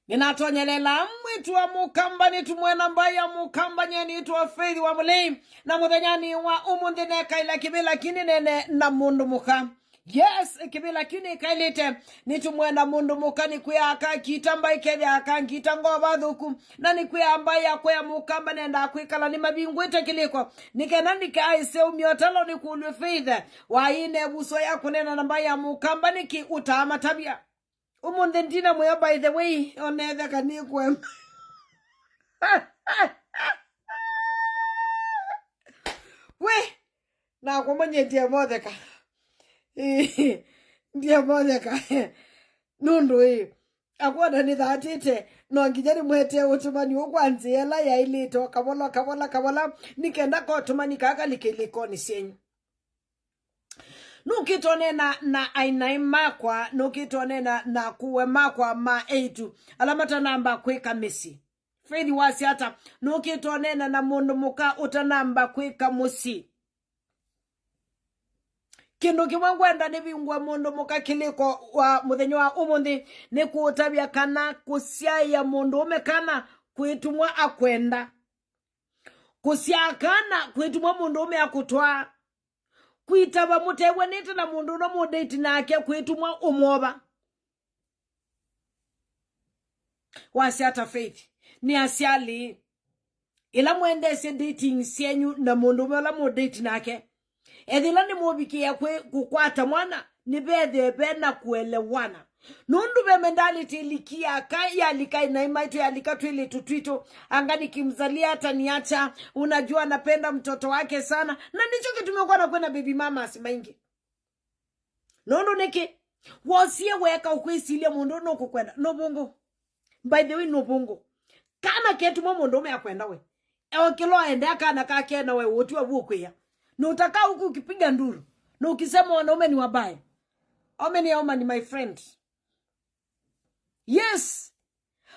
Ninatonyelela mwitu wa mukamba ni tumwena mbaya mukamba nyeni tuwa Faith wa Mulei na muthanyani wa umundine kaila kibila kinene na mundu muka. Yes, kibila kini kailite ni tumwena mundu muka ni kuya haka kitamba ikeli haka kitango wathuku na ni kuya ambaya kuya mukamba nenda kuikala ni mabingwete kiliko nikena nikaise umiotalo ni kuulwe Faith wa ine buso ya kunena nambaya mukamba niki utama tabia. Umunde ndina moya by the way onethe kanikwe we na kumanye dia modeka dia modeka nundu akwona ni thatite no ngijeri mwete utumani ukwanziela ya ilito kabola nikenda ko tumani kaka likiliko ni senyu nukitone na aina makwa nukitone na kuwe makwa ma 8 alamata namba kweka misi Faith wasi hata nukitone na mundu muka utanamba kweka musi kindu kimwangwenda nibingwa mundu muka kiliko wa muthenyo wa umundi ni kuutabia kana kusiaya mundu umekana kuitumwa akwenda kusiakana kuitumwa mundu ume akutwa kuitaba mutewe nita na mundu no mudate nake kwitumwa umoba wasi hata Faith ni asiali ila mwendese dating sienyu na mundu mala mudate nake edhila ni mubikia kukwata mwana ni bedhe bena kuelewana nundu bemendality likia kaya likai na imaitu ya likatu ili tutwito angani kimzalia hata niacha unajua napenda mtoto wake sana na nicho kitumekuwa na kwena baby mama asimaingi nundu niki wasie weka ukwisilia mundu no kukwenda no bongo by the way no bongo kana ketu mundu ume akwenda we ewa kilo aende akana kakena we wotiwa vukwea na utaka huku ukipiga nduru na ukisema wanaume ni wabaya ni my friend. Yes,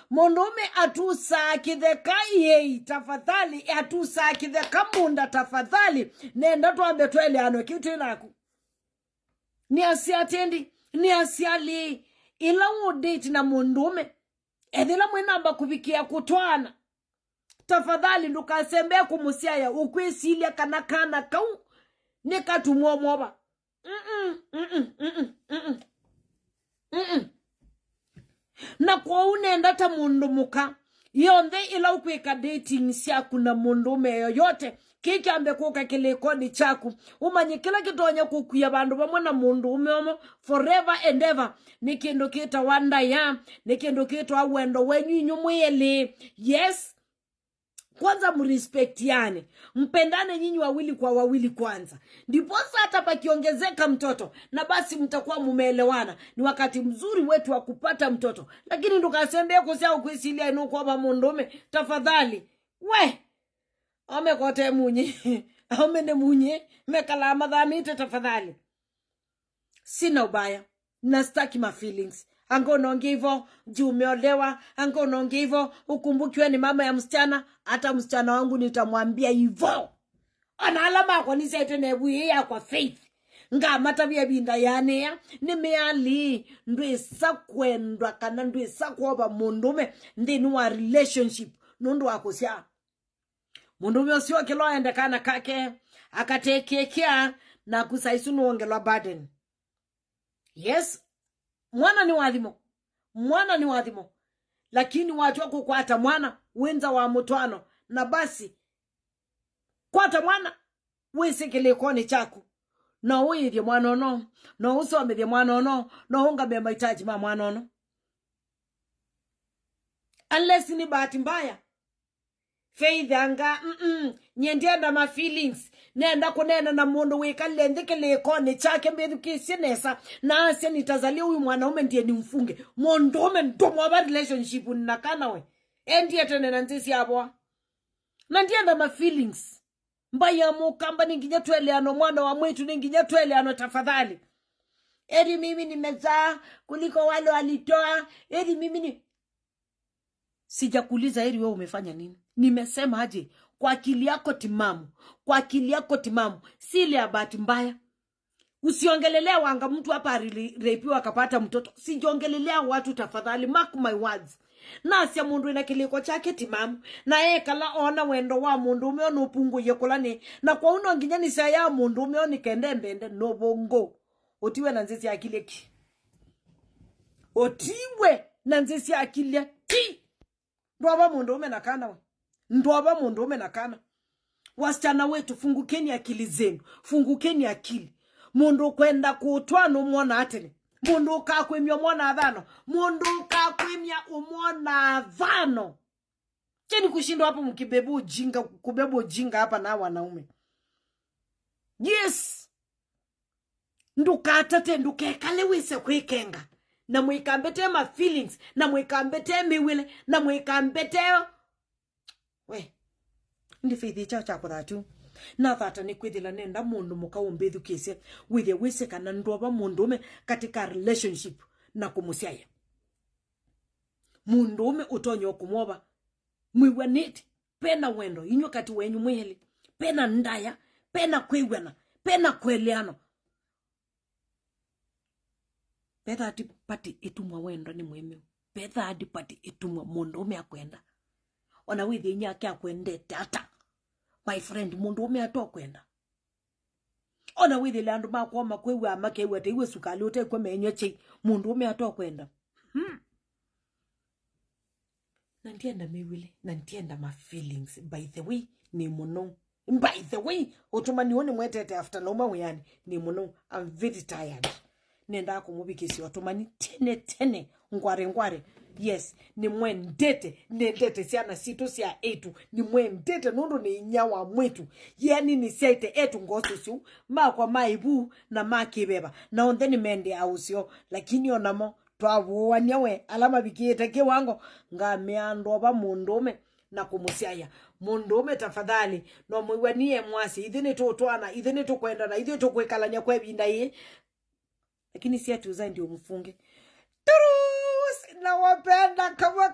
monome atusakitheka ye tafadhali atusakitheka munda tafadhali nenda tuambe twele ano kitu inaku ni asiatendi ni asiali ila udate na mondume edhila mwenamba kubikia kutwana tafadhali ndukasembe kumusiaya ukwisilia kana kau nikatumwa moba na kwa unenda ta mundu muka yonde ila ukweka dating siaku na mundu ume yoyote kiki ambe kuka kilikoni chaku umanye kila kitonya kukuya bandu bamwe na mundu ume forever and ever nikindu kita wanda ya nikindu kita awendo wenyu inyumwele. Yes, kwanza mrespectiane mpendane nyinyi wawili kwa wawili kwanza ndipo hata pakiongezeka mtoto na basi mtakuwa mumeelewana ni wakati mzuri wetu wa kupata mtoto lakini ndukasembea kusia kuisilia ino kwa mundume tafadhali we amekote munye amene munye mekala madhamite tafadhali sina ubaya na staki ma feelings angononge hivyo juu umeolewa angononge hivyo ukumbukiwe ni mama ya msichana hata msichana wangu nitamwambia hivyo ana alama kwa nisete nebuye ya kwa Faith nga matabia binda yane ya nimeali ndwesa kwendwa kana ndwesa kuoba mundume ndini wa relationship nundu wakusya mundume osio kilo ende kana kake akatekekea na kusaisunu ongelwa burden. Yes, mwana ni wadhimo lakini watu wako kukwata mwana wenza wa mutwano na basi kwata mwana wisikile koni chaku na uidye mwana ono na usomedye mwana ono na unga be mahitaji ma mwana ono unless ni bahati mbaya Faith anga nyendienda ma feelings nenda kunena na mundu wikale ndikile koni chake mbedu kisinesa na asia nitazalia huyu mwanaume ndiye nimfunge mondume ndomo wa relationship ninakana we ndiye tenena nzisi hapo na ndienda ma feelings mbaya mukamba ninginya tweleano mwana wa mwetu ninginya tweleano tafadhali eri mimi nimezaa kuliko wale walitoa eri mimi ni sijakuuliza eri wewe umefanya nini nimesema aje kwa akili yako timamu si ile bahati mbaya Usiongelelea wanga mtu hapa repiwa akapata mtoto. Sijongelelea watu tafadhali, mark my words. Na asya mundu ina kiliko chake timamu. Na kala ona wendo wa mundu umeona upungu yekulani. Na kwa uno nginyani sa ya mundu umeona kende mbende no bongo. Otiwe na nzisi akileki. Otiwe na nzisi akileki. Ndoba mundu umenakana we. Ndoba mundu umenakana. Wasichana wetu fungukeni akili zenu. Fungukeni akili. Mundu kwenda kutwanu umwona atene. Mundu kakwimya umwona adhano. Mundu kakwimya umwona adhano. Cheni kushindwa hapo mkibebu ujinga, kubebu ujinga hapa na wanaume. Yes. Ndukatate ndukekale wise kwekenga. Na mwikambete ma feelings. Na mwikambete miwile. Na mwikambete. We. Ndi faith chao chako dhatu. Na thata ni kwithila nenda mundu muka umbethu kese withe wise kana ndoba mundume katika relationship na kumusiaya. Mundume utonyo kumwoba mwiwaniti pena wendo inyo kati wenyu mwiheli pena ndaya pena kwiwena pena kweliano petha ati pati itumwa wendo ni mwemeu petha ati pati itumwa mundume akwenda ona withe nyake akwendete ata my friend mundu ume atokwenda ona withi landu makoma kwewe amakewe te iwe sukali ote kwa menyo che mundu ume atokwenda na ntienda miwile na ntienda my feelings by the way ni muno by the way otumani one mwetete after no mawiyani ni muno I'm very tired nenda kumubikisi otumani tene ngware yes ni mwendete nendete siana situ sia etu ni mwendete nondo ni nyawa mwetu yani ni sete etu ngoso siu kwa maibu na makibeba na ondeni mende ausio lakini onamo twavuwa nyawe alama bikiete kiwango ngamiando ba mundume na kumusiaya mundume tafadhali no mwiwanie mwasi idhini tutwana idhini tukwenda na idhini tukwekalanya kwebinda ye lakini si atuza ndio mfunge na wapenda kama